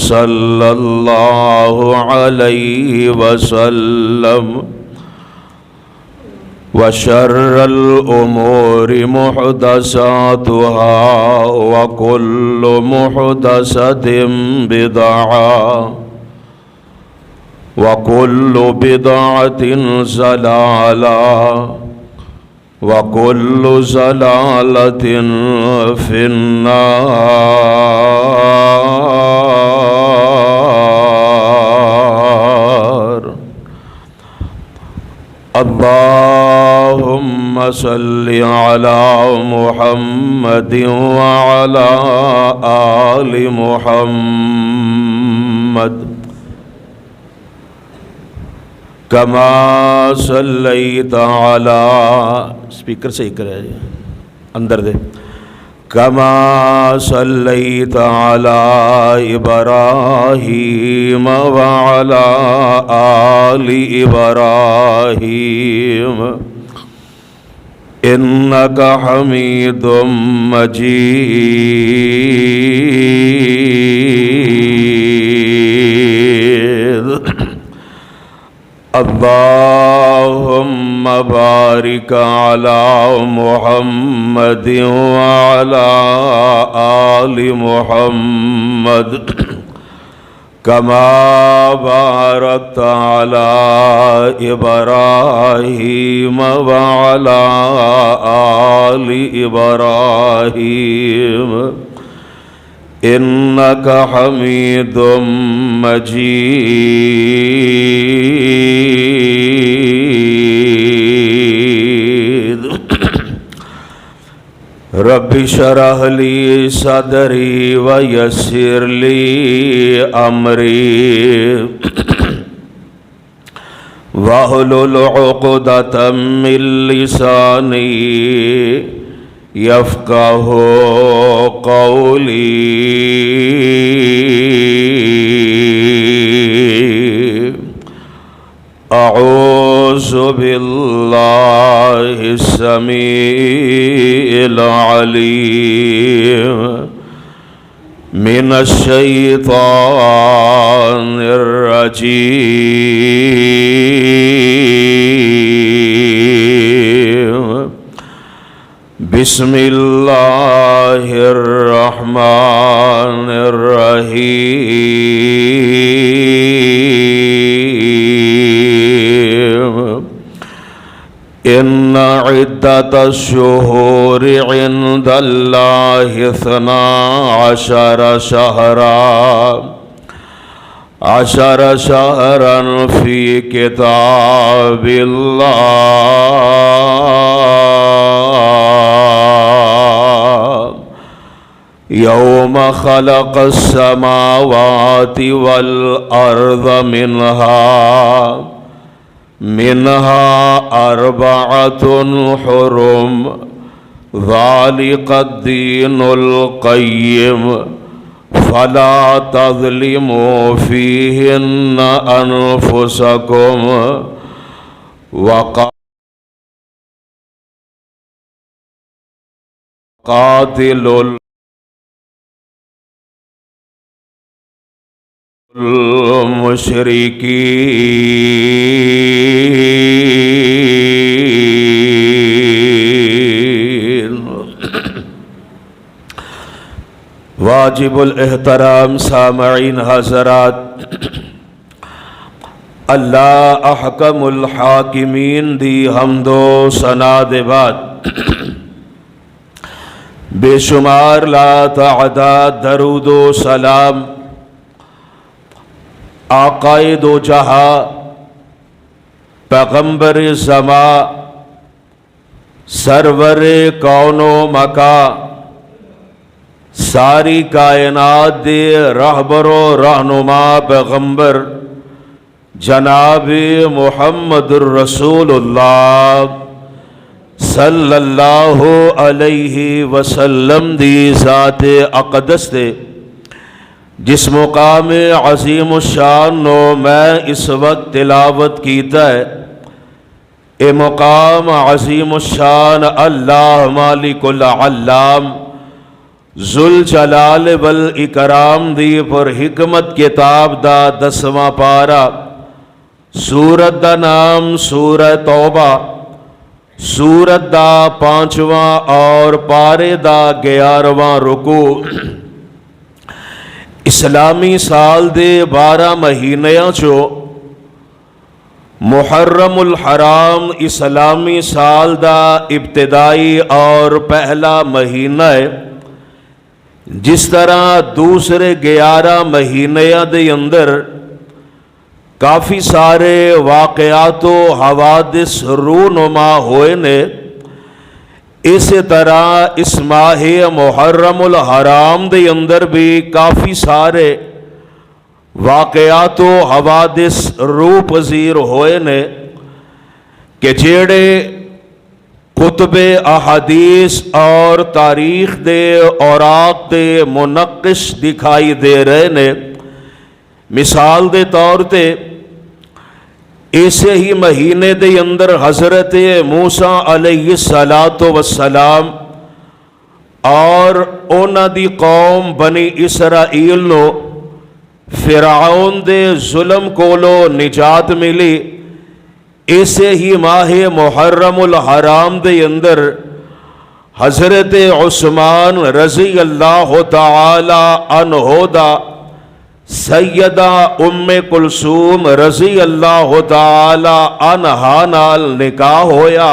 صلی اللہ علیہ وسلم وشر الامور محدثاتها وكل محدثة بدعة وكل بدعة ضلالة وكل ضلالة في النار. اللهم صل على محمد وعلى آل محمد كما صليت على سپیکر صحیح کرے اندر دے كما صليت على إبراهيم وعلى آل إبراهيم إنك حميد مجيد. اللهم بارك على محمد وعلى آل محمد كما باركت على إبراهيم وعلى آل إبراهيم إنك حميد مجيد. رب اشرح لي صدري ويسر لي أمري واحلل عقدة من لساني يفقه قولي. أعوذ بالله السميع العليم من الشيطان الرجيم. بسم الله الرحمن الرحيم. إن عدة الشهور عند الله 12 شهرا في كتاب الله يوم خلق السماوات والأرض منها 4 حرم ذلك الدين القيم فلا تظلموا فيهن أنفسكم وقاتلوا المشركين. واجب الاحترام سامعین حضرات، اللہ احکم الحاکمین دی حمد و ثنا دے بعد بے شمار لا تعداد درود و سلام آقائے دو جہاں پیغمبر زماں سرور کون و مکان ساری کائنات دے رہبر و رہنما پیغمبر جناب محمد الرسول اللہ صلی اللہ علیہ وسلم دی ذات اقدس دے جس مقام عظیم الشان نو میں اس وقت تلاوت کیتا ہے، اے مقام عظیم الشان اللہ مالک العلام ذل جلال والاکرام دی پر حکمت کتاب دا 10واں پارا، سورت دا نام سورہ توبہ، سورت دا 5واں اور پارے دا 11واں رکوع۔ اسلامی سال دے 12 مہینیاں چو محرم الحرام اسلامی سال دا ابتدائی اور پہلا مہینہ ہے۔ جس طرح دوسرے 11 مہینیاں دے اندر کافی سارے واقعات و حوادث رونما ہوئے نے، اسی طرح اس ماہ محرم الحرام دے اندر بھی کافی سارے واقعات و حوادث رو پذیر ہوئے نے کہ جیڑے کتب احادیث اور تاریخ دے اوراق دے منقش دکھائی دے رہے نے۔ مثال دے طور تے اسے ہی مہینے دے اندر حضرت موسیٰ علیہ السلام اور اونا دی قوم بنی اسرائیل نو فرعون دے ظلم کولو نجات ملی۔ اسے ہی ماہ محرم الحرام دے اندر حضرت عثمان رضی اللہ تعالی عنہ دا سیدہ ام کلثوم رضی اللہ تعالی عنہا نال نکاح ہویا۔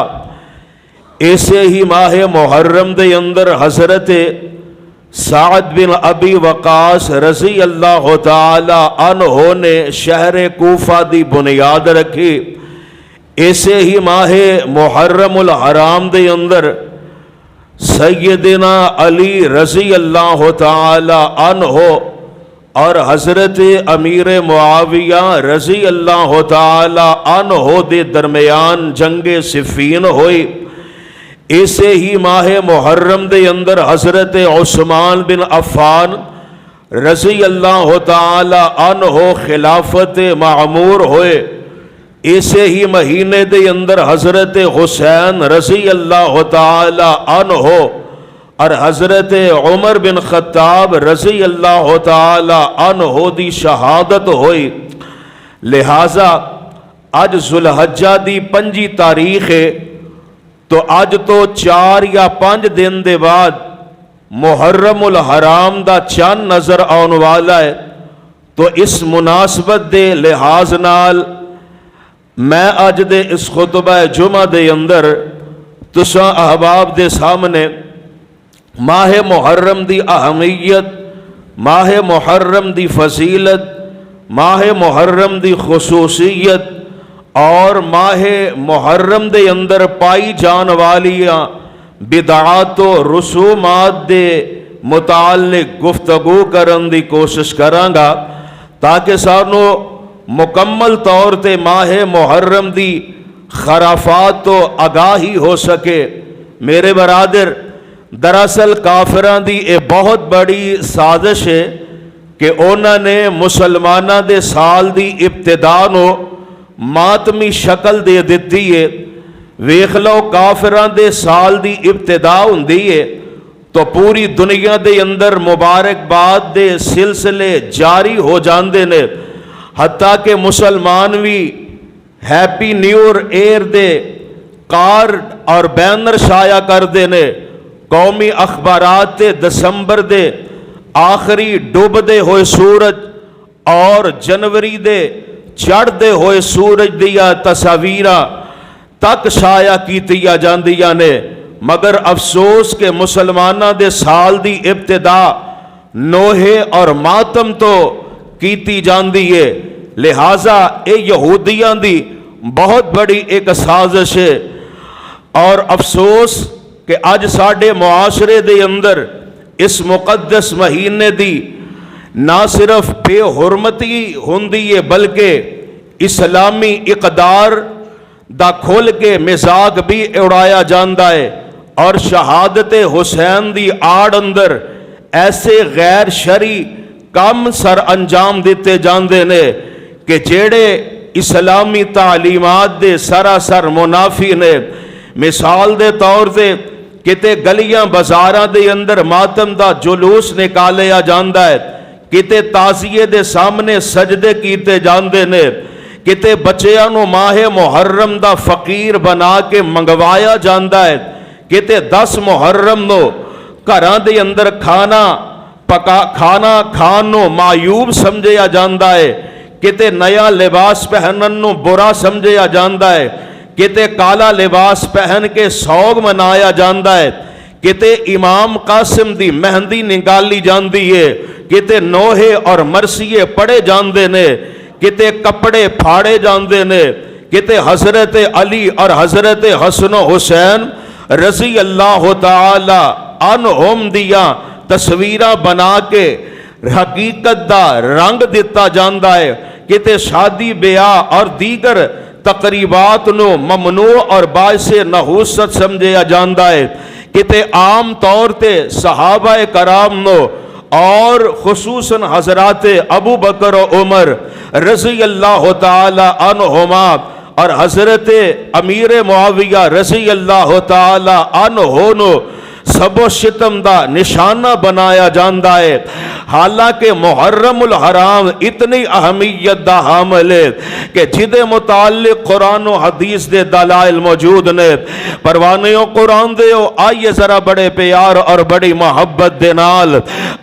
اسے ہی ماہ محرم دے اندر حضرت سعد بن ابی وقاص رضی اللہ تعالی عنہ نے شہر کوفہ دی بنیاد رکھی۔ اسے ہی ماہ محرم الحرام دے اندر سیدنا علی رضی اللہ تعالی عنہ اور حضرت امیر معاویہ رضی اللہ تعالی عنہ دے درمیان جنگ صفین ہوئی۔ اسے ہی ماہ محرم دے اندر حضرت عثمان بن عفان رضی اللہ تعالی عنہ خلافت معمور ہوئے۔ اسے ہی مہینے دے اندر حضرت حسین رضی اللہ تعالی عنہ اور حضرت عمر بن خطاب رضی اللہ تعالی عنہ دی شہادت ہوئی۔ لہذا آج ذوالحجہ دی 5 تاریخ ہے، تو آج تو 4 یا 5 دن دے بعد محرم الحرام دا چند نظر آن والا ہے۔ تو اس مناسبت دے لحاظ نال میں آج دے اس خطبہ جمعہ دے اندر تساں احباب دے سامنے ماہ محرم دی اہمیت، ماہ محرم دی فضیلت، ماہ محرم دی خصوصیت اور ماہ محرم دے اندر پائی جان والیاں بدعات و رسومات دے متعلق گفتگو کرن دی کوشش کرانگا، تاکہ سانو مکمل طور تے ماہ محرم دی خرافات تو آگاہی ہو سکے۔ میرے برادر، دراصل کافران دی ایک بہت بڑی سازش ہے کہ انہوں نے مسلمانہ دے سال دی ابتدا نو ماتمی شکل دے دیتی ہے۔ ویکھ لو کافران دے سال دی ابتدا ہوندی ہے تو پوری دنیا دے اندر مبارکباد دے سلسلے جاری ہو جاندے نے، حتیٰ کہ مسلمان بھی ہیپی نیو ایئر دے کارڈ اور بینر شائع کر دینے۔ قومی اخبارات دسمبر دے آخری ڈوب دے ہوئے سورج اور جنوری دے چڑھ دے ہوئے سورج دیا تصاویراں تک شائع کیتیا جاندیاں نے، مگر افسوس کہ مسلمانہ دے سال دی ابتدا نوحے اور ماتم تو کیتی جاندی ہے۔ لہٰذا اے یہودیاں دی بہت بڑی ایک سازش ہے، اور افسوس کہ آج ساڑھے معاشرے دے اندر اس مقدس مہینے دی نہ صرف بے حرمتی ہوندی ہے بلکہ اسلامی اقدار دا کھول کے مزاق بھی اڑایا جاندہ ہے، اور شہادت حسین دی آڑ اندر ایسے غیر شرعی کم سر انجام دیتے جاندے نے کہ جیڑے اسلامی تعلیمات دے سراسر منافی نے۔ مثال دے طور دے کتے گلیاں بازاراں دے اندر ماتم دا جلوس نکالیا جاندا ہے، کتے تازیے دے سامنے سجدے کیتے جاندے نے، کتے بچیاں نو ماہ محرم دا فقیر بنا کے منگوایا جاندا ہے، کتے 10 محرم نو گھراں دے اندر کھانا کھان نو معیوب سمجھیا جاندا ہے، کتے نیا لباس پہنن نو برا سمجھیا جاندا ہے، کتے کالا لباس پہن کے سوگ منایا جاندا ہے، کتے امام قاسم دی مہندی نکالی جاندی ہے، کتے نوحے اور مرثیے پڑھے جاندے نے، کتے کپڑے پھاڑے جاندے نے، کتے حضرت علی اور حضرت حسن و حسین رضی اللہ تعالی عنہم دیا تصویرہ بنا کے حقیقت دا رنگ دیتا جاندا ہے، کتے شادی بیاہ اور دیگر تقریبات نو ممنوع اور باعث نحوست سمجھیا جاندا ہے، کتے عام طور تے صحابہ کرام نو اور خصوصاً حضرات ابو بکر و عمر رضی اللہ تعالی عنہما اور حضرت امیر معاویہ رضی اللہ تعالی عنہ نو سب و شتم دا نشانہ بنایا جاندا ہے، حالانکہ محرم الحرام اتنی اہمیت دا حامل ہے کہ جدے متعلق قرآن و حدیث دے دلائل موجود نے۔ پروانیوں قرآن دے آئیے ذرا بڑے پیار اور بڑی محبت دے نال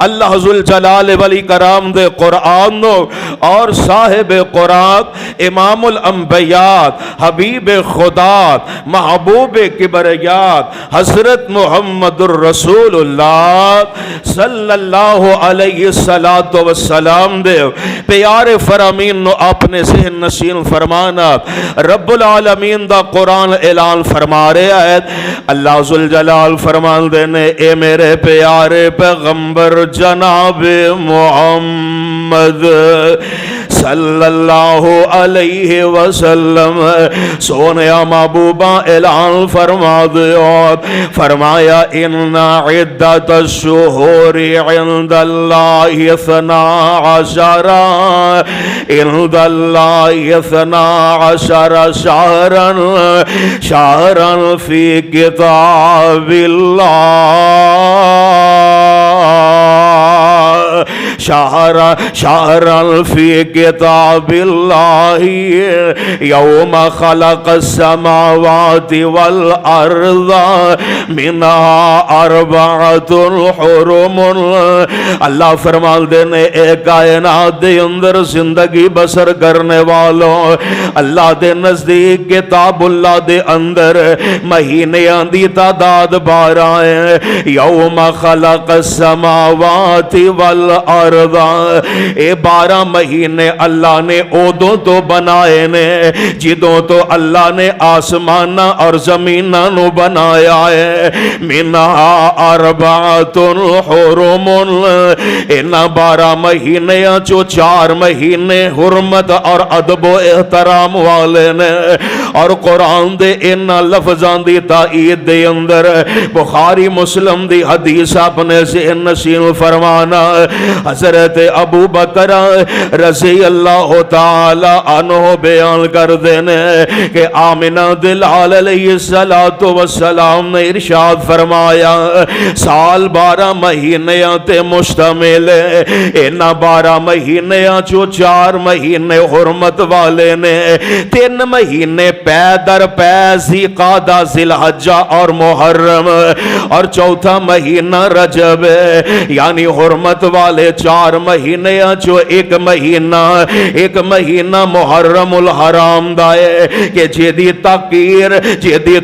اللہ ذوالجلال والاکرام دے قرآن اور صاحب قرآن امام الانبیاء حبیب خدا محبوب کبریات حضرت محمد الرسول اللہ صلی اللہ علیہ السلام دے پیارے فرامین نو اپنے ذہن نشین فرمانا۔ رب العالمین دا قرآن اعلان فرما رہا ہے، اللہ ذوالجلال فرمان دینے اے میرے پیارے پیغمبر جناب محمد صلی اللہ علیہ وسلم سونیا محبوبہ اعلان فرما دیو، فرمایا ان عدت الشہور عند اللہ 12 عند اللہ 12 شہرا فی کتاب اللہ شہرا فی کتاب اللہ یوم خلق السماوات والارض منها 4 حرم۔ اللہ فرمان دینے اے کائنات دے اندر زندگی بسر کرنے والوں، اللہ دے نزدیک کتاب اللہ دے اندر مہینیاں دی تعداد 12 ہیں۔ یوم خلق السماوات والارض، اے 12 مہینے اللہ نے ادوں تو بنائے نے جدوں تو اللہ نے آسمانہ اور زمینہ نو بنایا ہے۔ منہا 4 حرم، ان 12 مہینیاں چو 4 مہینے حرمت اور ادب و احترام والے نے، اور قرآن دے ان لفظاں دی تائید دے اندر بخاری مسلم دی حدیث اپنے ذہن نشین فرمانا۔ حضرت ابو بکر رضی اللہ تعالی عنہ بیان کر دینے کہ آمنہ دلال علیہ السلام نے ارشاد فرمایا سال 12 مہینیاں تے مشتمل ہے، ان 12 مہینیاں چو 4 مہینے حرمت والے نے، 3 مہینے پے در پے ذی-قعدہ ذی-الحجہ اور محرم، اور 4تھا مہینہ رجب ہے، یعنی حرمت والے 4 مہینے جو ایک مہینہ محرم الحرام دائے کہ جیدی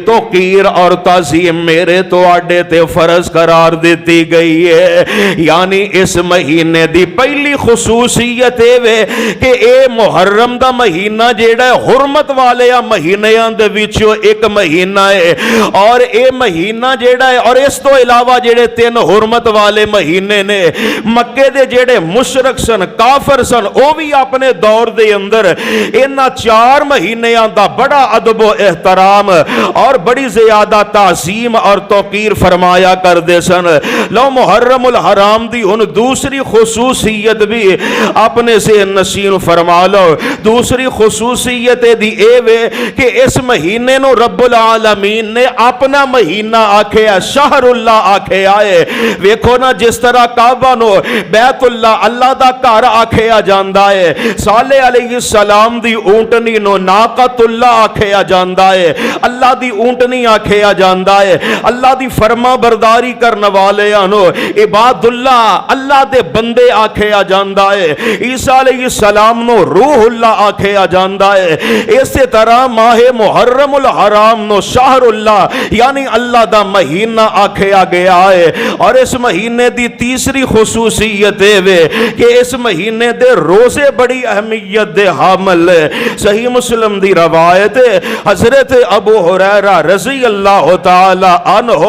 توقیر اور تعظیم میرے تو آڈے تے فرض قرار دیتی گئی ہے۔ یعنی اس مہینے دی پہلی خصوصیت ہے کہ اے محرم دا مہینہ جیڑا ہے حرمت والے مہینیاں دے وچوں ایک مہینہ ہے، اور اے مہینہ جیڑا ہے، اور اس تو علاوہ جیڑے 3 حرمت والے مہینے نے مکے دے جیڑے مشرک سن کافر سن او بھی اپنے دور دے اندر انہاں 4 مہینیاں دا بڑا ادب و احترام اور بڑی زیادہ تعظیم اور توقیر فرمایا کر دے سن۔ لو محرم الحرام دی ان دوسری خصوصیت بھی اپنے سے نشین فرما لو۔ دوسری خصوصیت دی اے وے کہ اس مہینے نو رب العالمین نے اپنا مہینہ آکھیا شہر اللہ آکھیا ہے ویکھو نا جس طرح کعبہ نو بیت اللہ اللہ دا گھر آکھیا جاندا ہے صالح علیہ السلام دی اونٹنی نو ناقۃ اللہ آکھیا جاندا ہے اللہ دی اونٹنی آکھیا جاندا ہے اللہ دی فرما برداری کرن والیاں نو عباد اللہ اللہ دے بندے آکھیا جاندا ہے عیسیٰ علیہ السلام نو روح اللہ آکھیا جاندا ہے اسی طرح ماہ محرم الحرام نو شہر اللہ یعنی اللہ دا مہینہ آکھیا گیا ہے اور اس مہینے دی تیسری خصوصیت ہے کہ اس مہینے دے روزے بڑی اہمیت دے حامل ہے صحیح مسلم دی روایت ہے حضرت ابو ہریرہ رضی اللہ تعالی عنہ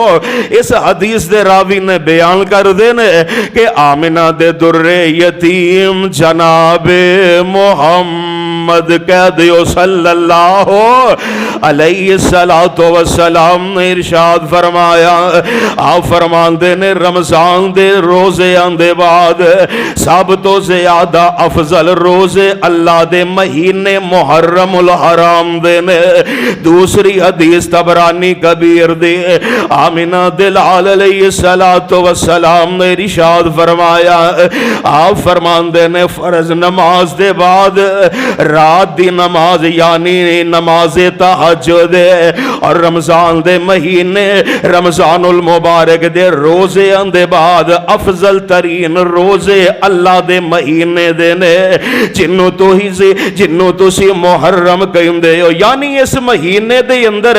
اس حدیث دے راوی نے بیان کر دینے کہ آمنہ دے در یتیم جناب محمد کہہ دیو صلی اللہ علیہ السلام نے ارشاد فرمایا آپ فرمان دینے رمضان دے روزے آندے بعد سب تو زیادہ افضل روزے اللہ دے مہینے محرم الحرام دینے دوسری حدیث طبرانی کبیر دے آمنہ دلال علیہ السلام نے ارشاد فرمایا آپ فرمان دینے فرض نماز دے بعد رات دی نماز یعنی نماز تہجد اور رمضان دے مہینے رمضان المبارک دے روزے اندے بعد افضل ترین روزے اللہ دے مہینے دینے جنوں تو سی محرم کہیں دے ہو یعنی اس مہینے دے اندر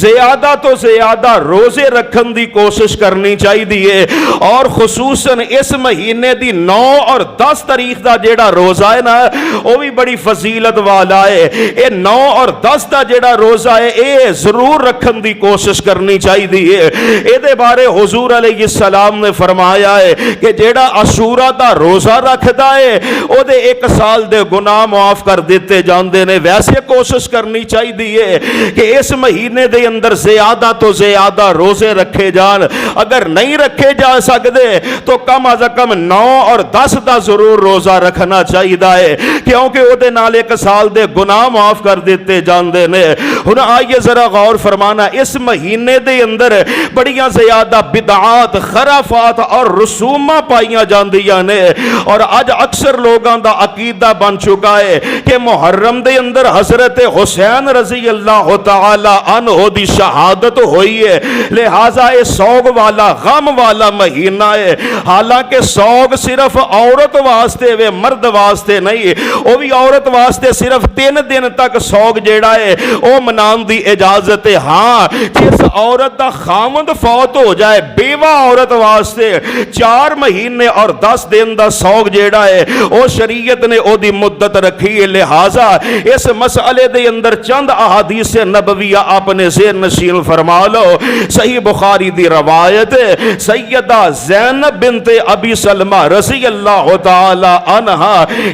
زیادہ تو زیادہ روزے رکھن دی کوشش کرنی چاہی دیئے اور خصوصاً اس مہینے دی 9 اور 10 تاریخ دا جیڑا روزہ ہے نا وہ بھی بڑی فضیلت والا ہے اے 9 اور 10 دا جیڑا روزہ ہے اے ضرور رکھن دی کوشش کرنی چاہی دیئے اے دے بارے حضور علیہ السلام نے فرمایا ہے کہ جیڑا عاشورہ دا روزہ رکھدا ہے او دے 1 سال دے گناہ معاف کر دیتے جاندے نے ویسے کوشش کرنی چاہی دیئے کہ اس مہینے دے اندر زیادہ تو زیادہ روزے رکھے جان اگر نہیں رکھے جا سکتے تو کم از کم 9 اور 10 دا ضرور روزہ رکھنا چاہیے ہے کیونکہ او دے نال 1 سال دے گناہ معاف کر دیتے جاندے نے ہن آئیے ذرا غور فرمانا اس مہینے دے اندر بڑیاں زیادہ بدعات خرافات اور رسوماں پائیاں جاندیاں نے اور آج اکثر لوگاں دا عقیدہ بن چکا ہے کہ محرم دے اندر حضرت حسین رضی اللہ تعالی عنہ دی شہادت ہوئی ہے لہذا یہ سوگ والا غم والا مہینہ ہے حالانکہ سوگ صرف عورت واسطے وے مرد واسطے نہیں وہ بھی عورت واسطے صرف 3 دن تک سوگ جیڑا ہے وہ منان دی اجازت ہے ہاں جس عورت دا خامند فوت ہو جائے بیوہ عورت واسطے 4 مہینے اور 10 دن دا سوگ جیڑا ہے وہ شریعت نے او دی مدت رکھی ہے لہذا اس مسئلے دے اندر چند احادیث نبویہ آپ نے ذہن نشین فرما لو صحیح بخاری دی روایت سیدہ زینب بنت ابی سلمہ رضی اللہ تعالی عنہا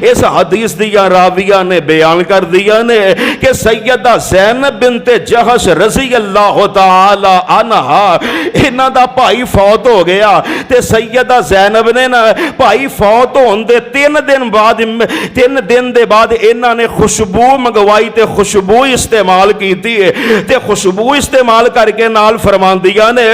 اس حدیث دیا راویہ نے بیان کر دیا نے کہ سیدہ زینب بنت جہش رضی اللہ تعالی عنہا انہاں دا بھائی فوت ہو گیا تے سیدہ زینب نے نا بھائی فوت ہون دے 3 دن دے بعد انہاں نے خوشبو منگوائی تے خوشبو استعمال کی تھی تے خوشبو استعمال کر کے نال فرمان دیا نے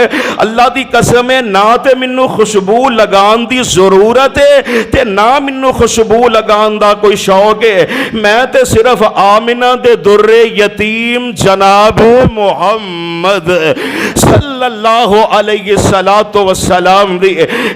اللہ دی قسم ہے نہ تے منو خوشبو لگان دی ضرورت ہے تے نہ منو خوشبو لگان دا کوئی شوق ہے میں تے صرف آمنہ دے در یتیم جناب محمد صلی اللہ علیہ السلام دی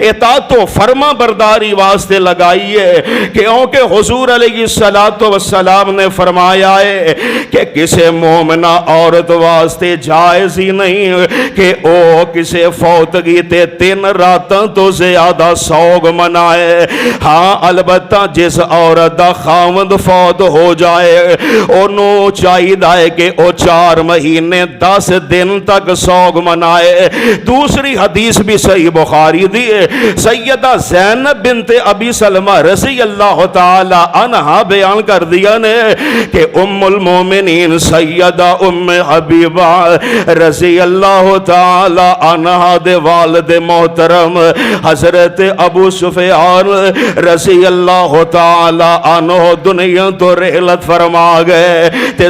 اطاعت و فرما برداری واسطے لگائی ہے کیونکہ حضور علیہ السلام نے فرمایا ہے کہ کسی مومنہ عورت واسطے جائز ہی نہیں کہ او کسی فوتگی تے 3 راتاں تو زیادہ سوگ منائے ہاں البتہ جس عورت دا خامد فوت ہو جائے انہوں چاہیے کہ او 4 مہینے 10 دن تک سوگ منائے دوسری حدیث بھی صحیح بخاری دی سیدہ زینب بنت ابی سلمہ رضی اللہ تعالی عنہا بیان کر دیا نے کہ ام المومنین سیدہ ام حبیبہ رضی اللہ تعالی عنہا دے والد محترم حضرت ابو سفیان رضی اللہ تعالی عنہ دنیا تو رحلت فرما گئے تے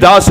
10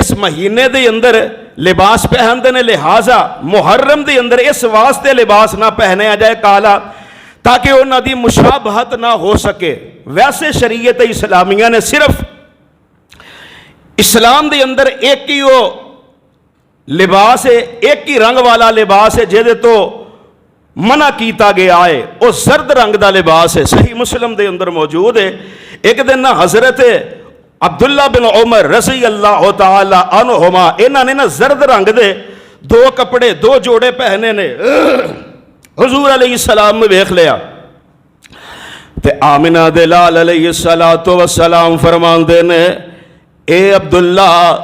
اس مہینے دے اندر لباس پہنتے ہیں، لہذا محرم دے اندر اس واسطے لباس نہ پہنیا جائے کالا تاکہ انہاں دی مشابہت نہ ہو سکے۔ ویسے شریعت اسلامیہ نے صرف اسلام دے اندر ایک ہی وہ لباس ہے، ایک ہی رنگ والا لباس ہے جہدے تو منع کیتا گیا ہے، وہ زرد رنگ دا لباس ہے۔ صحیح مسلم دے اندر موجود ہے، ایک دن نا حضرت عبداللہ بن عمر رضی اللہ تعالی عنہما انہاں نے نا زرد رنگ دے دو کپڑے، دو جوڑے پہنے نے، حضور علیہ السلام نے دیکھ لیا تے آمنہ دے لال علیہ السلام فرماندے نے اے عبداللہ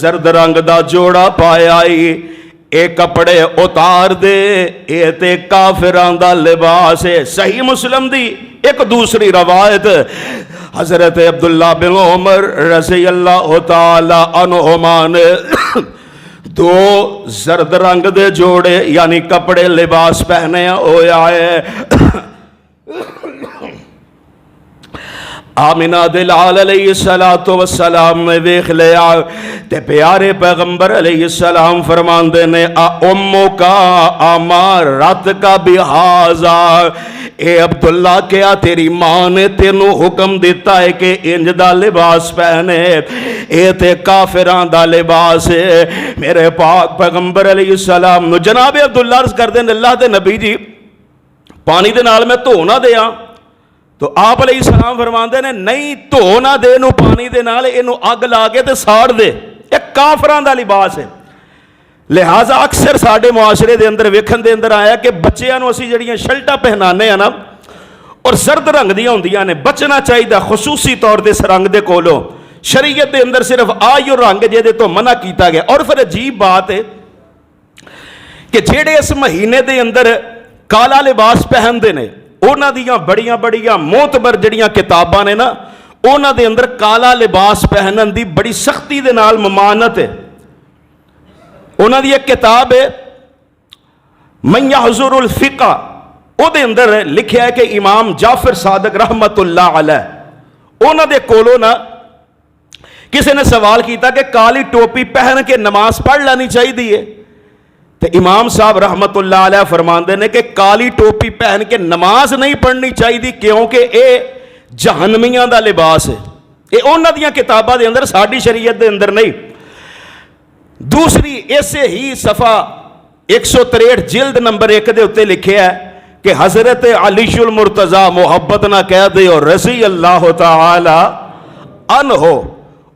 زرد رنگ دا جوڑا پایا اے کپڑے اتار دے، اے تے کافران دا لباس ہے۔ صحیح مسلم دی ایک دوسری روایت حضرت عبداللہ بن عمر رضی اللہ تعالی عنہما نے دو زرد رنگ دے جوڑے یعنی کپڑے لباس پہنے ہویا ہے۔ آمنہ دلال علیہ السلام نے دیکھ لیا تے پیارے پیغمبر علیہ السلام فرماندے نے امو کا امارت کا بحاظا، اے عبداللہ کیا تیری ماں نے تینوں حکم دیتا ہے کہ انج دا لباس پہنے؟ اے تے کافران دا لباس ہے۔ میرے پاک پیغمبر علیہ السلام نو جناب عبداللہ عرض کر دیں اللہ دے نبی جی پانی دے نال میں دھو نہ دیاں؟ تو آپ علیہ السلام فرماندے نے نہیں، دھو نہ دے نو پانی دے نال، اینو اگ لا کے تے ساڑ دے، ایک کافران دا لباس ہے۔ لہٰذا اکثر ساڑے معاشرے دے اندر ویکھن دے اندر آیا کہ بچیاں نو اسی جڑیاں شلٹا پہنانے ہیں نا اور زرد رنگ دیاں ہوندیاں نے، بچنا چاہیے خصوصی طور دے اس رنگ دے کولو۔ شریعت دے اندر صرف آئیو رنگ جے تو منع کیتا گیا۔ اور پھر عجیب بات ہے کہ جیڑے اس مہینے دے اندر کالا لباس پہندے نے اونا دیاں بڑیاں معتبر جڑیاں کتاباں نے نا اونا دے اندر کالا لباس پہنن دی بڑی سختی دے نال ممانت ہے۔ اونا دی ایک کتاب ہے من یحضر الفقہ، او دے اندر لکھیا ہے کہ امام جعفر صادق رحمت اللہ علیہ اونا دے کولو نا کسی نے سوال کیتا کہ کالی ٹوپی پہن کے نماز پڑھ لانی چاہیے دیئے، تو امام صاحب رحمت اللہ علیہ فرماندے نے کہ کالی ٹوپی پہن کے نماز نہیں پڑھنی چاہیے کیونکہ اے جہنمیاں دا لباس ہے۔ اے اونا دیاں کتاباں دے اندر ساڑی شریعت دے اندر نہیں۔ دوسری ایسے ہی صفحہ 163 جلد نمبر 1 دے اتے لکھے ہے کہ حضرت علی المرتضی محبت نہ کہہ دے اور رضی اللہ تعالی عنہ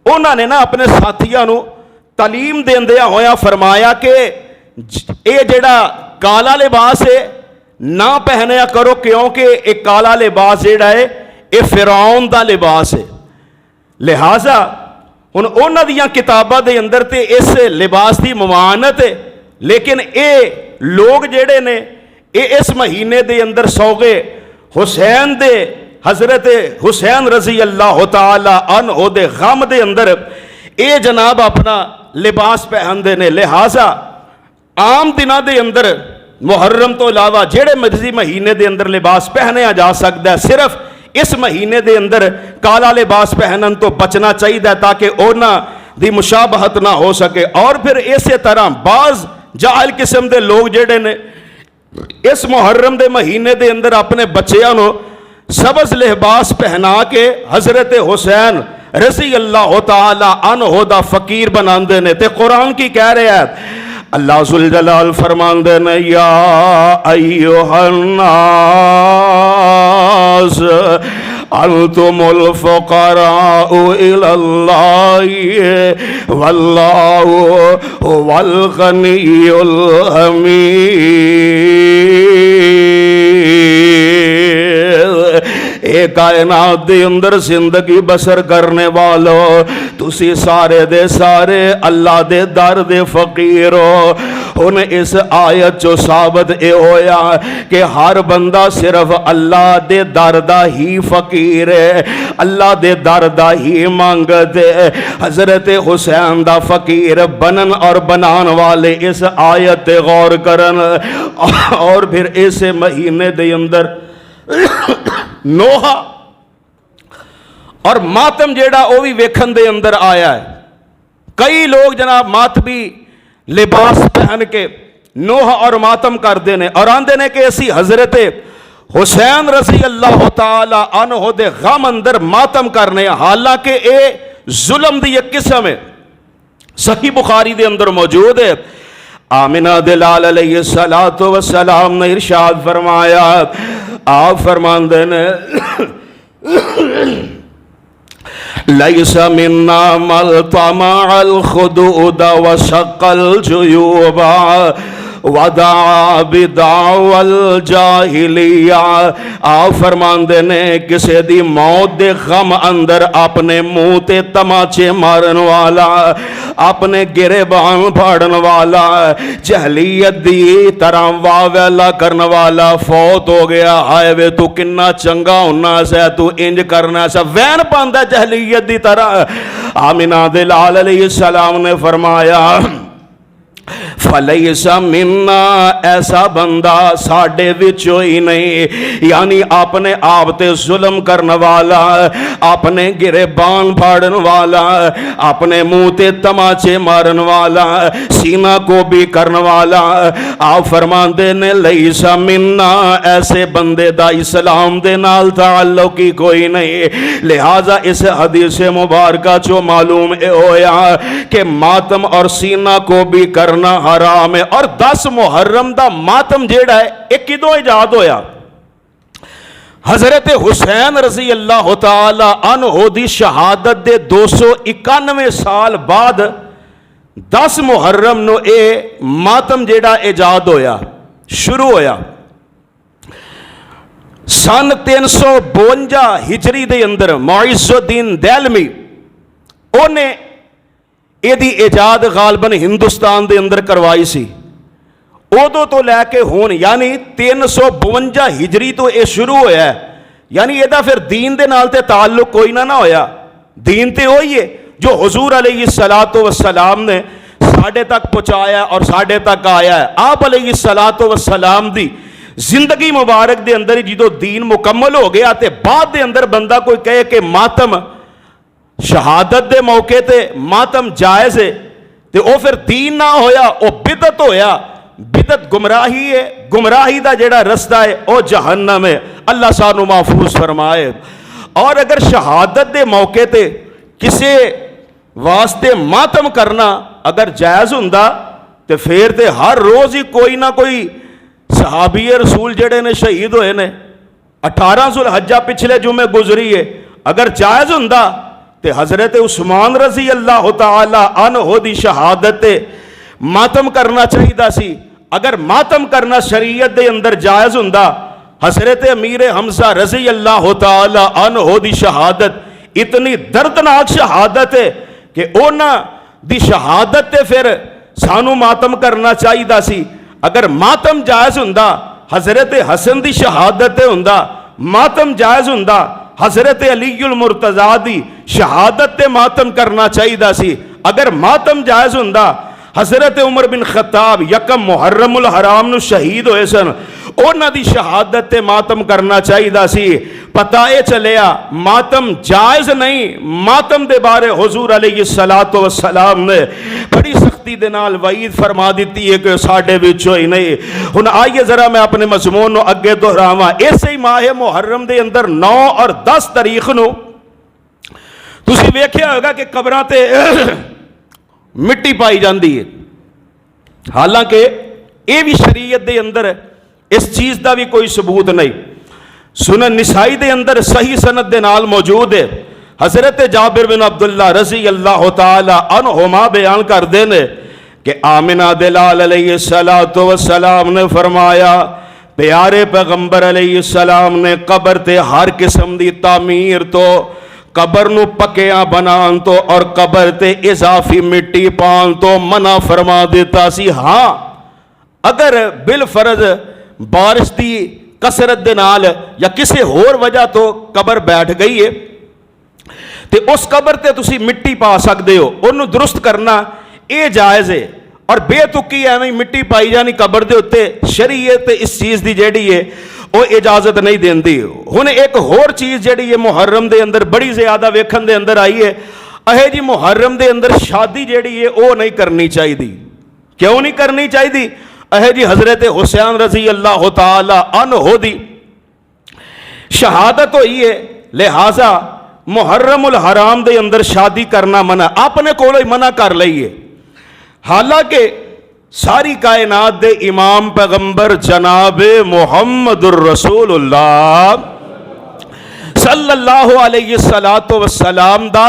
انہوں نے نا اپنے ساتھیاں نو تعلیم دیندیا ہویا فرمایا کہ اے جڑا کالا لباس ہے نہ پہنیا کرو کیونکہ ایک کالا لباس جڑا ہے اے فرعون دا لباس ہے۔ لہٰذا ہن انہاں دیاں کتاباں دے اندر تے اس لباس دی ممانت ہے، لیکن اے لوگ جڑے نے اے اس مہینے دے اندر سوغے حسین دے حضرت حسین رضی اللہ تعالی عنہ دے غم دے اندر اے جناب اپنا لباس پہندے نے۔ لہٰذا عام دنہ دے اندر محرم تو علاوہ جڑے مرضی مہینے دے اندر لباس پہنیا جا سکتا ہے، صرف اس مہینے دے اندر کالا لباس پہنن تو بچنا چاہیے تاکہ اونا دی مشابہت نہ ہو سکے۔ اور پھر اسی طرح بعض جاہل قسم دے لوگ جڑے نے اس محرم دے مہینے دے اندر اپنے بچیاں نو سبز لباس پہنا کے حضرت حسین رضی اللہ تعالی عنہ دا فقیر بناندے نے۔ تے قرآن کی کہہ رہے ہیں اللہ ذوالجلال فرماندے نے یا ایھا الناس انتم الفقراء الی اللہ واللہ هو الغنی الحمید۔ اے کائنات دے اندر زندگی بسر کرنے والو تسی سارے دے سارے اللہ دے در دے فقیر ہو۔ ان اس آیت جو ثابت اے ہویا کہ ہر بندہ صرف اللہ دے در دا ہی فقیر ہے، اللہ دے در دا ہی مانگت ہے۔ حضرت حسین دا فقیر بنن اور بنان والے اس آیت تے غور کرن۔ اور پھر اس مہینے دے اندر نوحہ اور ماتم جیڑا وہ بھی ویکھن دے اندر آیا ہے۔ کئی لوگ جناب ماتمی لباس پہن کے نوح اور ماتم کرتے ہیں اور آندے نے کہ اسی حضرت حسین رضی اللہ تعالی عنہ دے غم اندر ماتم کرنے، حالانکہ اے ظلم دی ایک قسم ہے۔ صحیح بخاری دے اندر موجود ہے، آمنہ دلال علیہ السلام نے ارشاد فرمایا، آپ فرماندے نے لیس منا من طمع الخدود وشق الجیوب ودعا بدعوى الجاہلیہ۔ آپ فرماندے نے کسے دی موت دے غم اندر اپنے منہ تے تماچے مارن والا، اپنے گریبان پھاڑن والا، جہلیت دی طرح واہ ویلا کرن والا فوت ہو گیا، ہائے وے تو کنا چنگا ہونا سا، تو انج کرنا سا، وین پاندا جہلیت دی طرح۔ آمنہ دے لال علیہ السلام نے فرمایا فلیس منا، ایسا بندہ ساڈے وچوں ہی نہیں، یعنی اپنے آپ تے ظلم کرنے والا، اپنے گریبان پھاڑن والا، اپنے منہ تے تماچے مارن والا، سینہ کو بھی کرنے والا۔ آپ فرماندے نے لیس منا، ایسے بندے دا اسلام دے نال تعلق ہی کوئی نہیں۔ لہذا اس حدیث مبارکہ چو معلوم اے ہویا کہ ماتم اور سینہ کو بھی کرنا حرام ہے۔ اور 10 محرم دا ماتم جیڑا ہے ایک کدوں ایجاد ہویا؟ حضرت حسین رضی اللہ تعالی عنہ دی شہادت دے 291 سال بعد 10 محرم نو اے ماتم جیڑا ایجاد ہویا، شروع ہویا۔ سن 352 ہجری دے اندر معز الدین دہلوی اونے ایدی ایجاد غالباً ہندوستان دے اندر کروائی سی۔ ادو تو لے کے ہون یعنی 352 ہجری تو اے شروع ہویا ہے، یعنی ایدہ پھر دین دے نال تے تعلق کوئی نہ ہویا۔ دین تے ہوئی ہے جو حضور علیہ السلام نے ساڑھے تک پہنچایا اور ساڑھے تک آیا ہے۔ آپ علیہ السلام دی زندگی مبارک دے اندر جدو دین مکمل ہو گیا تے بعد دے اندر بندہ کوئی کہے کہ ماتم شہادت دے موقع تے ماتم جائز ہے تے او پھر دین نہ ہویا، او بدعت ہویا۔ بدعت گمراہی ہے، گمراہی دا جڑا رستہ ہے او جہنم ہے، اللہ سانو محفوظ فرمائے۔ اور اگر شہادت دے موقع تے کسے واسطے ماتم کرنا اگر جائز ہوندا تے پھر تے ہر روز ہی کوئی نہ کوئی صحابی رسول جڑے نے شہید ہوئے نے۔ 18 ذوالحجہ پچھلے جمعے گزری ہے، اگر جائز ہوندا تے حضرت عثمان رضی اللہ تعالی عنہ دی شہادت تے ماتم کرنا چاہیدہ سی۔ اگر ماتم کرنا شریعت دے اندر جائز ہوندا، حضرت امیر حمزہ رضی اللہ تعالی عنہ دی شہادت اتنی دردناک شہادت ہے کہ اونا دی شہادت تے پھر سانو ماتم کرنا چاہیدہ سی۔ اگر ماتم جائز ہوندا، حضرت حسن دی شہادت تے ہوندا، ماتم جائز ہوندا، حضرت علی المرتضیٰ دی شہادت تے ماتم کرنا چاہیدہ سی۔ اگر ماتم جائز ہوندا، حضرت عمر بن خطاب یکم محرم الحرام نو شہید ہوئے سن، اونا دی شہادت تے ماتم کرنا چاہیدہ سی۔ پتہ اے چلیا ماتم جائز نہیں، ماتم دے بارے حضور علیہ السلام نے بڑی سختی دے نال وعید فرما دیتی ہے کہ ساڑھے وچوں ہی نہیں۔ ہن آئیے ذرا میں اپنے مضمون نو اگے دہراواں۔ ایسے ہی ماہ محرم دے اندر 9 اور 10 تاریخ نو تسی ویکھیا ہوگا کہ قبراں تے مٹی پائی جاندی ہے، حالانکہ اے بھی شریعت دے اندر اس چیز دا بھی کوئی ثبوت نہیں۔ سنن نسائی دے اندر صحیح سند دے نال موجود ہے، حضرت جابر بن عبداللہ رضی اللہ تعالی عنہما بیان کر دینے کہ آمنہ دلال علیہ السلام نے فرمایا پیارے پیغمبر علیہ السلام نے قبر تے ہر قسم دی تعمیر تو، قبر نو پکیاں بنان تو اور قبر تے اضافی مٹی پان تو منع فرما دیتا سی۔ ہاں اگر بالفرض بارش دی کثرت دے نال یا کسی اور وجہ تو قبر بیٹھ گئی ہے تے اس قبر تے تسی مٹی پا سکدے ہو، انہوں درست کرنا اے جائز ہے۔ اور بے تکی ایویں مٹی پائی جانی قبر دے اتے، شریعت اس چیز دی جیڑی ہے وہ اجازت نہیں دیندی۔ ہن ایک اور چیز جیڑی ہے محرم دے اندر بڑی زیادہ ویکھن دے اندر آئی ہے، اہے جی محرم دے اندر شادی جیڑی ہے وہ نہیں کرنی چاہیے. کیوں نہیں کرنی چاہیے؟ اہے جی حضرت حسین رضی اللہ تعالی عنہ دی شہادت ہوئی ہے، لہذا محرم الحرام دے اندر شادی کرنا منع، اپنے کولو ہی منع کر لئیے. حالانکہ ساری کائنات دے امام پیغمبر جناب محمد الرسول اللہ صلی اللہ علیہ السلام دا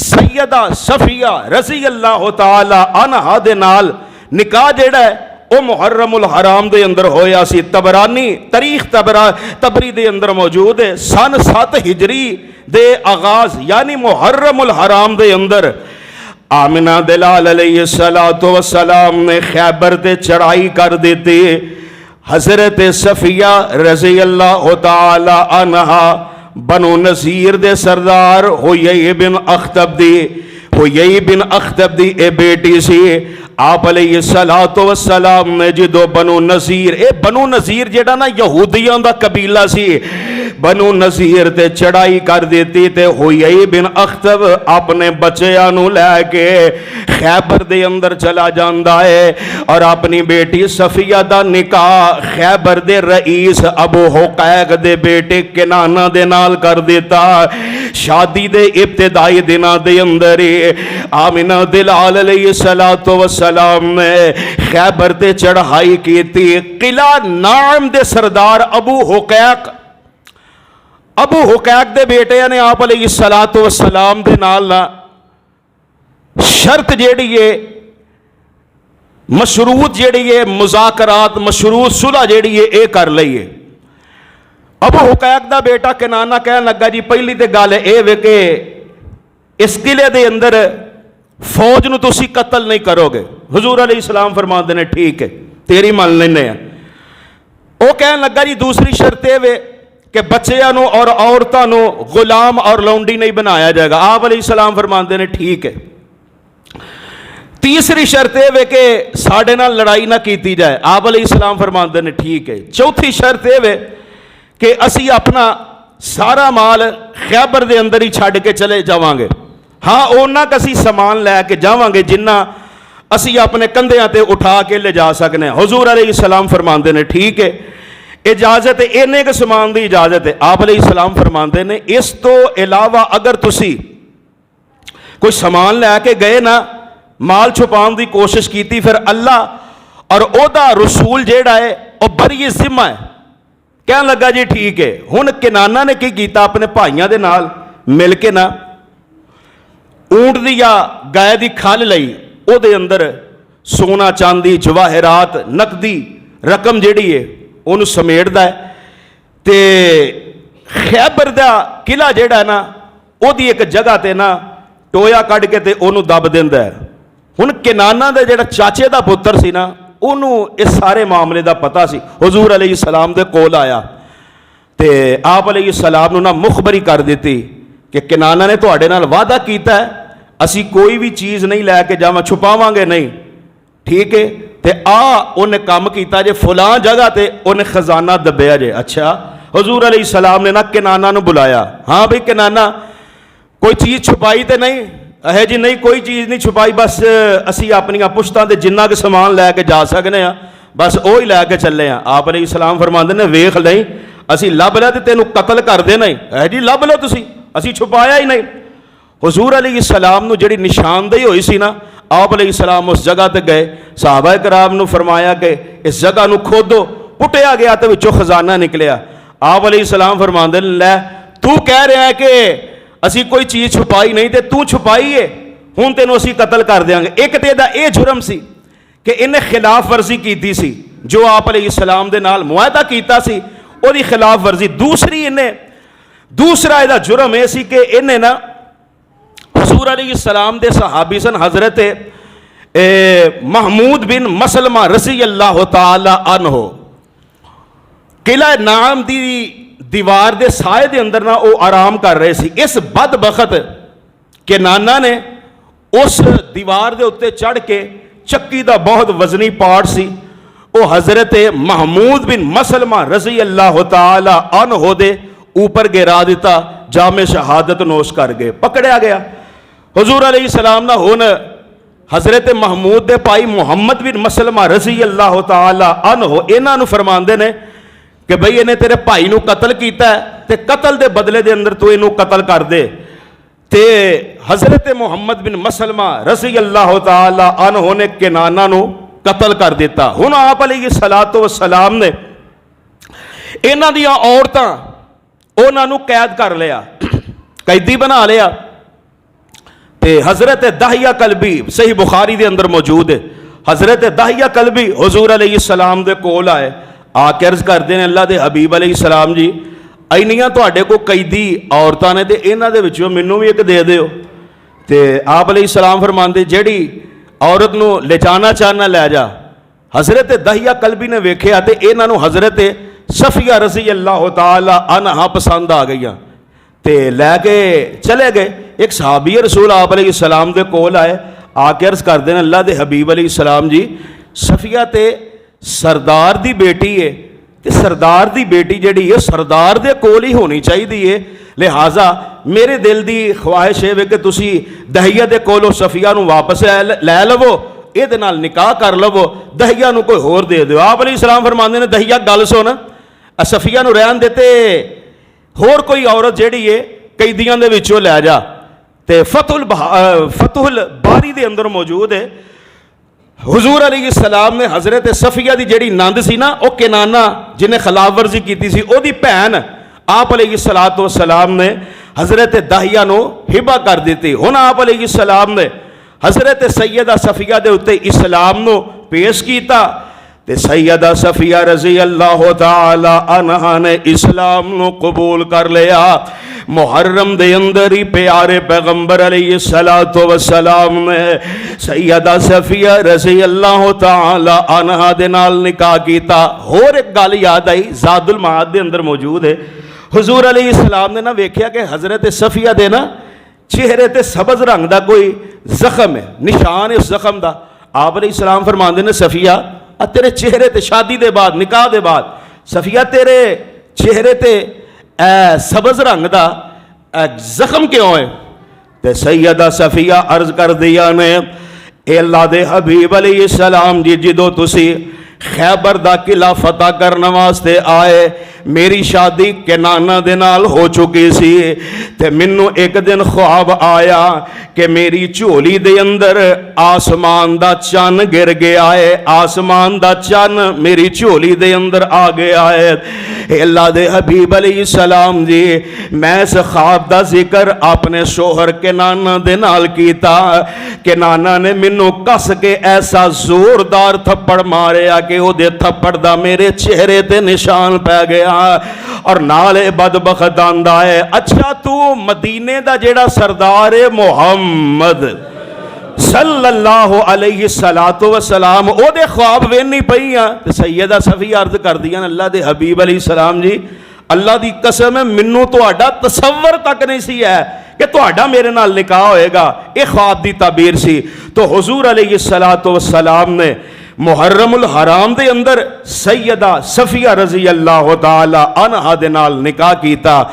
سیدہ صفیہ رضی اللہ تعالی عنہا دے نال نکاح جیڑا ہے وہ محرم الحرام دے اندر ہویا سی. تبرانی تاریخ تبری دے اندر موجود ہے. سن 7 ہجری دے آغاز یعنی محرم الحرام دے اندر آمنہ دلال علیہ السلام نے خیبر تے چڑھائی کر دیتی. حضرت صفیہ رضی اللہ تعالی عنہا بنو نذیر دے سردار ہوئی بن اخطب دی اے بیٹی سی. آپ علیہ السلام نے جدو بنو نذیر جیڑا نا یہودیاں دا قبیلہ سی، بنو نذیر تے چڑھائی کر دیتی تے ہوئی بن اخطب اپنے بچیاں نو لے کے خیبر دے اندر چلا جاندا ہے اور اپنی بیٹی صفیہ دا نکاح خیبر دے رئیس ابو حقیق دے بیٹے کنانہ دے نال کر دیتا. شادی دے ابتدائی دنہ دے اندر آمنہ دلال علیہ السلام نے خیبر تے چڑھائی کی تھی. قلعہ نعم دے سردار ابو حقیق دے بیٹے نے آپ علیہ السلام دے نال شرط جیڑی ہے مشروط جیڑی ہے مذاکرات مشروط صلح جیڑی ہے اے کر لئیے. ابو حقیق دا بیٹا کنانہ کہنے لگا جی پہلی تے گل اے وے کہ اس قلعے دے اندر فوج نو تسی قتل نہیں کرو گے. حضور علیہ السلام فرماندے نے ٹھیک ہے تیری مان لینے ہیں. وہ کہنے لگا جی دوسری شرط اے وے کہ بچیاں نو اور عورتاں نو غلام اور لونڈی نہیں بنایا جائے گا. آپ علیہ السلام فرماندے نے ٹھیک ہے. تیسری شرط اے وے کہ ساڈے نال لڑائی نہ کیتی جائے. آپ علیہ السلام فرماندے نے ٹھیک ہے. چوتھی شرط اے وے کہ اسی اپنا سارا مال خیبر دے اندر ہی چھڈ کے چلے جاواں گے. ہاں اونا کسی سامان لے کے جاواں گے جنہ اسی اپنے کندھیاں تے اٹھا کے لے جا سکنے. حضور علیہ السلام فرماندے نے ٹھیک ہے اجازت ہے اینے کے سامان دی اجازت ہے. آپ علیہ السلام فرماندے نے اس تو علاوہ اگر تسی کوئی سامان لے کے گئے نا مال چھپان دی کوشش کیتی پھر اللہ اور او دا رسول جیڑا ہے او بری ذمہ ہے. کہنے لگا جی ٹھیک ہے. ہن کنانہ نے کی کیتا اپنے بھائیاں دے نال مل کے نا اونٹ دی یا گائے دی کھال لئی او دے اندر سونا چاندی جواہرات نقدی رقم جیڑی ہے انہوں سمیٹ دا ہے تے خیبر دا قلعہ جیڑا ہے نا او دی ایک جگہ تے نا ٹویا کڑ کے تے انہوں دب دیندا ہے. ہن کنانہ دے جیڑا چاچے دا پتر سی نا انہوں اس سارے معاملے دا پتہ سی. حضور علیہ السلام دے کول آیا تے آپ علیہ السلام نا مخبری کر دیتی کہ کنانہ نے تواڈے نال وعدہ کیتا ہے اسی کوئی بھی چیز نہیں لے کے جاواں چھپاواں گے نہیں. ٹھیک ہے تے انہیں کام کیتا جے فلاں جگہ تے انہیں خزانہ دبیا جے. اچھا حضور علیہ السلام نے نا کنانہ نو بلایا. ہاں بھئی کنانہ کوئی چیز چھپائی تے نہیں؟ اے جی نہیں کوئی چیز نہیں چھپائی بس اسی اپنی پشتاں دے جنہ کے سامان لے کے جا سکنے ہیں بس وہی لے کے چلے ہیں. آپ علیہ السلام فرماندے نے ویکھ نہیں اسی لب لے تے تینوں قتل کر دینا ہی. اے جی لب لو تسی اسی چھپایا ہی نہیں. حضور علیہ السلام نو جڑی نشاندہی ہوئی سی نا آپ علیہ السلام اس جگہ تے گئے. صحابہ کرام نو فرمایا کہ اس جگہ نو کھودو. پٹیا گیا تے وچوں خزانہ نکلیا. آپ علیہ السلام فرماندے نے لے تو کہہ رہا ہے کہ اسی کوئی چیز چھپائی نہیں تے تو چھپائی ہے ہن تینوں اسی قتل کر دیاں گے. ایک تے دا اے جرم سی کہ انہیں خلاف ورزی کیتی سی جو آپ علیہ السلام دے نال معاہدہ کیتا سی او دی خلاف ورزی. دوسرا دا جرم اے سی کہ انہیں نا حضور علیہ السلام دے صحابی سن حضرت محمود بن مسلمہ رضی اللہ تعالی عنہ قلعہ نعم دی دیوار دے سائے دے اندر نا او آرام کر رہے سی. اس بدبخت کہ نانا نے اس دیوار دے اتے چڑھ کے چکی دا بہت وزنی پارٹ سی او حضرت محمود بن مسلمہ رضی اللہ تعالی عنہ دے اوپر گرا دیتا. جام شہادت نوش کر گئے. پکڑیا گیا. حضور علیہ السلام نہ ہن حضرت محمود دے بھائی محمد بن مسلمہ رضی اللہ تعالی عنہ انہاں نو فرماندے نے کہ بھئی انہیں تیرے بھائی نو قتل کیتا ہے تے قتل دے بدلے دے اندر تو انہوں قتل کر دے. تے حضرت محمد بن مسلمہ رضی اللہ تعالی عنہ نے کنانہ نو قتل کر دیتا. ہن آپ علیہ السلام نے انہاں دیاں عورتاں انہاں نو قید کر لیا, قیدی بنا لیا. تے حضرت داہیہ کلبی صحیح بخاری دے اندر موجود ہے, حضرت داہیہ کلبی حضور علیہ السلام دے کول آئے, آ کے عرض کردے نے اللہ دے حبیب علیہ السلام جی اینیاں تواڈے کو قیدی عورتاں نے تے انہاں دے وچوں مینوں بھی ایک دے دیو. تے آپ علیہ السلام فرماندے جیڑی عورت نو لے جانا چاہنا لے جا. حضرت داہیہ کلبی نے ویکھیا تے انہاں نو حضرت صفیہ رضی اللہ تعالی عنہا پسند آ گئیاں تے لے کے چلے گئے. ایک صحابی رسول آپ علیہ السلام دے کول آئے, آ کے عرض کردے نے اللہ دے حبیب علیہ السلام جی صفیہ تے سردار دی بیٹی ہے تے سردار دی بیٹی جڑی ہے سردار دے کول ہی ہونی چاہیے, لہٰذا میرے دل دی خواہش ہے کہ تسی داہیہ دے کولو صفیہ نو واپس لے لو, اے دے نال نکاح کر لو, داہیہ نو کوئی ہور دے دیو. آپ علیہ السلام فرماندے نے داہیہ گل سن, صفیہ نو رہن دیتے ہور کوئی عورت جیڑی ہے قیدیاں دے وچوں لے جا. تے فتح الباری دے اندر موجود ہے حضور علیہ السلام نے حضرت صفیہ دی جیڑی نند سی نا او کنانہ جنہیں خلاف ورزی کیتی سی او دی بہن آپ علیہ السلام نے حضرت داہیہ نو ہبہ کر دیتی. ہن آپ علیہ السلام نے حضرت سیدہ صفیہ دے اتے اسلام نو پیش کیتا تے سیدہ صفیہ رضی اللہ تعالی عنہا نے اسلام نو قبول کر لیا. محرم دے اندر ہی پیارے پیغمبر علیہ السلام نے سیدہ صفیہ رضی اللہ تعالی عنہا دے نال نکاح کیتا. اور ایک گل یاد آئی زاد المعاد دے اندر موجود ہے, حضور علیہ السلام نے نا ویکھیا کہ حضرت صفیہ دے نا چہرے تے سبز رنگ دا کوئی زخم ہے, نشان ہے اس زخم دا. آپ علیہ السلام فرماندے نے صفیہ تیرے چہرے تے شادی دے بعد نکاح دے بعد صفیہ تیرے چہرے تے سبز رنگ دا زخم کیوں ہے؟ تے سیدہ صفیہ عرض کر دیا نے اے اللہ دے حبیب علیہ السلام جی جدو تسی خیبر دا قلعہ فتح کرنے واسطے آئے میری شادی کنانہ دے نال ہو چکی سی تے منو ایک دن خواب آیا کہ میری چولی دے اندر آسمان دا چن گر گیا ہے, آسمان دا چن میری چولی دے اندر آ گیا ہے. اے اللہ دے حبیب علیہ السلام جی میں اس خواب دا ذکر اپنے شوہر کنانہ دے نال کیتا. کنانہ نے منو کس کے ایسا زوردار تھپڑ ماریا کہ او دے تھپڑ دا میرے چہرے تے نشان پہ گیا اور نالے بدبخت آندا ہے اچھا تو مدینے دا جیڑا سردار محمد صلی اللہ علیہ السلام او دے خواب وینی پئی ہیں. سیدہ صفیہ عرض کر دیا اللہ دے حبیب علیہ السلام جی اللہ دی قسم ہے منو تہاڈا تصور تک نہیں سی ہے کہ تہاڈا میرے نال نکاح ہوئے گا, اے خواب دی تعبیر سی. تو حضور علیہ السلام نے محرم الحرام دے اندر سیدہ صفیہ رضی اللہ تعالی عنہا دے نال نکاح کیتا.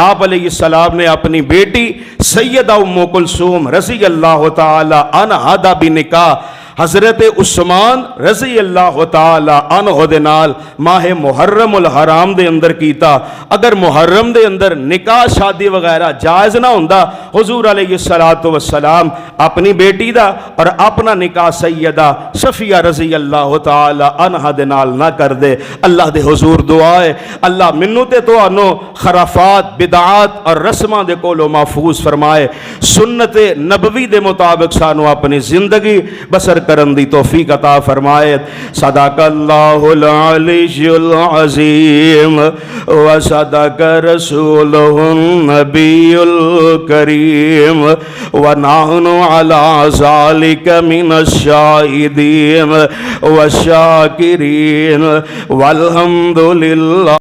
آپ علیہ السلام نے اپنی بیٹی سیدہ ام کلثوم رضی اللہ تعالی عنہا دا بھی نکاح حضرت عثمان رضی اللہ تعالی عنہ دے نال ماہ محرم الحرام دے اندر کیتا. اگر محرم دے اندر نکاح شادی وغیرہ جائز نہ ہوندا حضور علیہ السلام اپنی بیٹی دا اور اپنا نکاح سیدہ صفیہ رضی اللہ تعالی عنہ دے نال نہ کر دے. اللہ دے حضور دعا ہے اللہ منو تے تانوں خرافات بدعات اور رسماں دے کولو محفوظ فرمائے, سنت نبوی دے مطابق سانو اپنی زندگی بسر کرن دی توفیق عطا فرمائے. صدق اللہ العلی العظیم و صدق رسولہ النبی الکریم و نحن علی ذالک من الشاہدین والشاکرین والحمد للہ.